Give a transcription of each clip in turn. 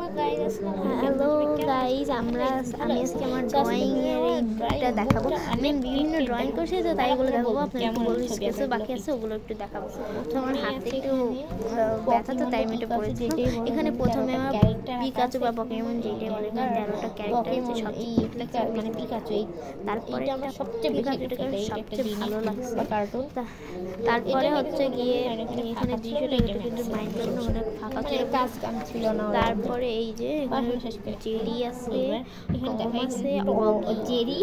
Hello guys, আমি আজকে আমার ড্রয়িং এর এইটা দেখাবো। আমি বিভিন্ন ড্রয়িং করছি তো তাই এগুলো দেখাবো। আপনার কিছু বাকি আছে ওগুলো একটু দেখাবো। তো আমার হাতে একটু ব্যথা তো তাই আমি এটা পড়েছি। এখানে প্রথমে আমার পিকাচু বা পকেমন যেটাই বলে 13টা ক্যারেক্টার আছে, সব মানে পিকাচু। তারপরে আমার সবচেয়ে ভালো লাগছে কার্টুন। তারপরে হচ্ছে গিয়ে এখানে দৃশ্যটা এটা কিন্তু মাইন্ড করুন, অনেক ফাঁকা কাজ কাম ছিল না। তারপরে এই যে জেরি আছে, টম আছে, জেরি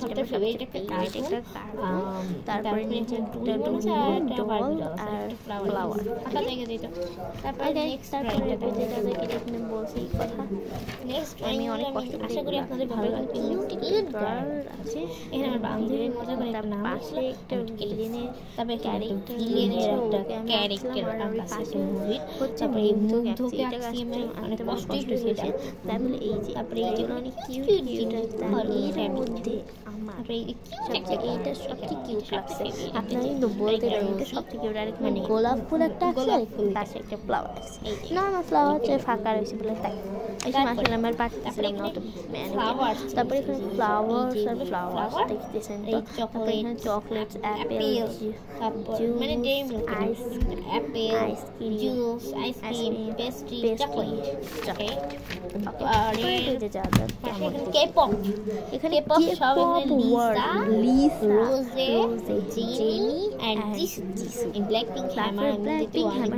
সবটা ফেভারিট একটা কার্টুন। তারপরে নিচে একটা ডল আর ফ্লাওয়ার। তারপরে এখানে বলছি কথা, আমি অনেক কষ্ট আশা করি আপনাদের ভালো লাগছে। আছে এখানে আমার বান্ধবীর মজা করে একটা নাম আছে, একটা ভিলেনের তারপরে ক্যারেক্টার তারপরে এই মুগ্ধকে অনেক কষ্টই হয়েছে। তারপরে এই যে তারপরে এইগুলো অনেক কিউট এর মধ্যে আমার এইটা সবচেয়ে কিউট লাগছে। আপনারা কিন্তু বলতে পারেন এটা সবচেয়ে কিউট। আর মানে গোলাপ ফুল একটা আছে, পাশে একটা ফ্লাওয়ার আছে। না ফ্লাওয়ার হচ্ছে ফাঁকা রয়েছে বলে তাই আসলে আমার পাচ্ছিলাম না তো। তারপরে এখানে ফ্লাওয়ার্স আর ফ্লাওয়ার্স দেখতেছেন তো। তারপরে এখানে চকলেটস, অ্যাপেল, মানে ice cream, juice, ice cream, pastry, chocolate. K pop, এখানে সব Lisa, Rose, Jennie and Jisoo. In Blackpink হ্যামার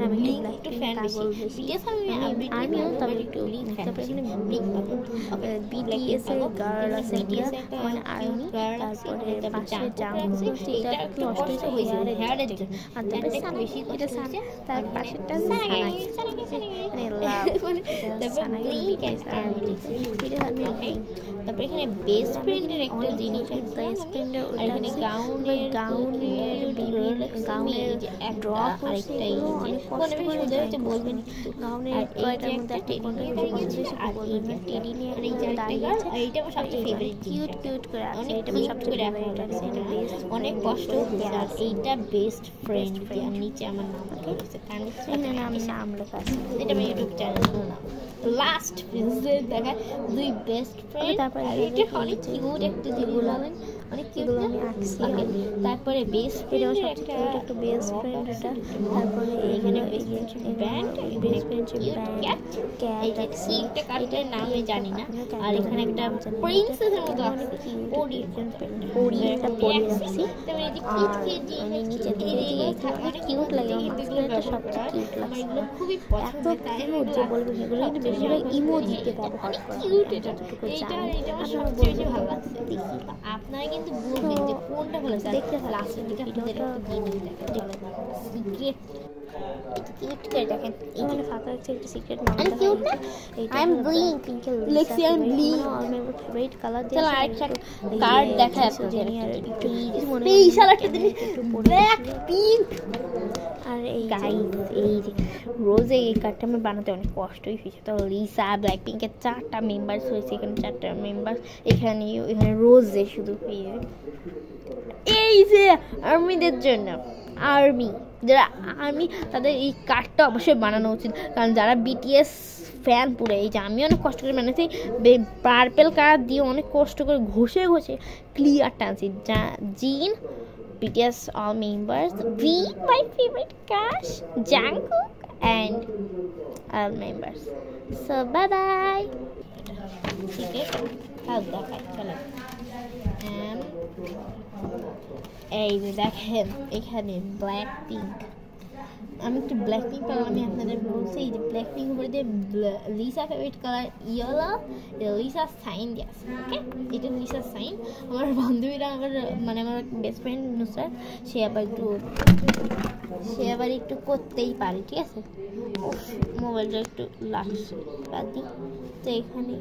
আমি একটু ফ্যান বেশি। বিটিএস আমিও তবে একটু তারপরে এখানে বিটিএস এর গার্ল আছে, মানে আর্মি। তারপরে পাশে জাঙ্গু আছে, এটা একটু নষ্ট হয়েছে হেয়ারের জন্য। আর তারপরে বেশি এটা তার পাশেরটা মানে লাভ তারপরে এখানে বেস্ট ফ্রেন্ডের একটা জিনিস, বেস্ট ফ্রেন্ডের এখানে গাউনের ড্রপ আরেকটা অনেক কষ্ট করে বলবেন গাউনের কয়টার মধ্যে একটা টেডি নিয়ে দাঁড়িয়ে আছে। এইটা আমার সবচেয়ে ফেভারিট, কিউট করে আছে। এটা আমার সবচেয়ে ফেভারিট আছে। এটা বেস্ট অনেক কষ্ট আর এইটা বেস্ট ফ্রেন্ড। আর নিচে আমার নাম আছে, নাম লেখা আছে। এটা আমার ইউটিউব চ্যানেল নাম। লাস্ট দেখা দুই বেস্ট ফ্রেন্ড। তারপরে এটা অনেক কিউট একটা জিনিস, অনেক কিউট আমি আঁকছি। তারপরে বেস্ট ফ্রেন্ড একটা বেস্ট ফ্রেন্ড এটা। তারপরে এখানে best friendship band, best friendship band cat আছে। এটা কার্টুনের নাম আমি জানি না। আর এখানে একটা প্রিন্সেসের মতো আছে, পরি একটা পরি আছে। তারপরে এই যে আমি নিচে দিয়ে এটা অনেক কিউট লাগে। এটা সবচেয়ে কিউট লাগে, এগুলো খুবই পছন্দ। তাই যে বলবো এগুলো কিন্তু বেশিরভাগ ইমোজিতে ব্যবহার করা হয়। এটা আমার সবচেয়ে ভালো লাগছে। দেখি আপনারা কিন্তু বলবেন যে কোনটা ভালো লাগছে। দেখতে লাস্টের দিকে আপনাদের একটা জিনিস দেখাবো, সিক্রেট। কিউট করে দেখেন, এখানে ফাঁকা আছে একটা সিক্রেট নাম আছে। কিউট না? I am blink লেক্সি, I am blink আমার ফেভারিট কালার দিয়ে একটা কার্ড দেখায় আপনাদের। একটু স্পেশাল একটা জিনিস, ব্ল্যাক পিঙ্ক। আর এই গাইস এই রোজে এই কার্ডটা আমার বানাতে অনেক কষ্টই হয়েছে। তো লিসা ব্ল্যাক পিঙ্কের 4টা মেম্বার্স হয়েছে, এখানে 4টা মেম্বার্স। এখানে রোজে শুধু এই যে আর্মিদের জন্য, আর্মি যারা আর্মি তাদের এই কার্ডটা অবশ্যই বানানো উচিত। কারণ যারা বিটিএস ফ্যান পুরো, এই যে আমি অনেক কষ্ট করে বানাচ্ছি, পার্পেল কালার দিয়ে অনেক কষ্ট করে ঘষে ক্লিয়ার টানছি। জিন, BTS all members, V my favorite crush, Jungkook and all members. So bye bye. ठीक है, अब चलो এই যে দেখেন এখানে ব্ল্যাক পিঙ্ক। আমি একটু ব্ল্যাক পিঙ্ক কালার আমি আপনাদের বলছি। এই যে ব্ল্যাক পিঙ্ক উপরে দিয়ে Lisa favourite colour yellow, Lisa sign দিয়ে আছে। ওকে, এটা লিসা সাইন। আমার বান্ধবীরা আমার মানে আমার বেস্ট ফ্রেন্ড নুসরাত, সে আবার একটু করতেই পারে। ঠিক আছে, মোবাইলটা একটু লাগছে বাদ দিই। তো এখানে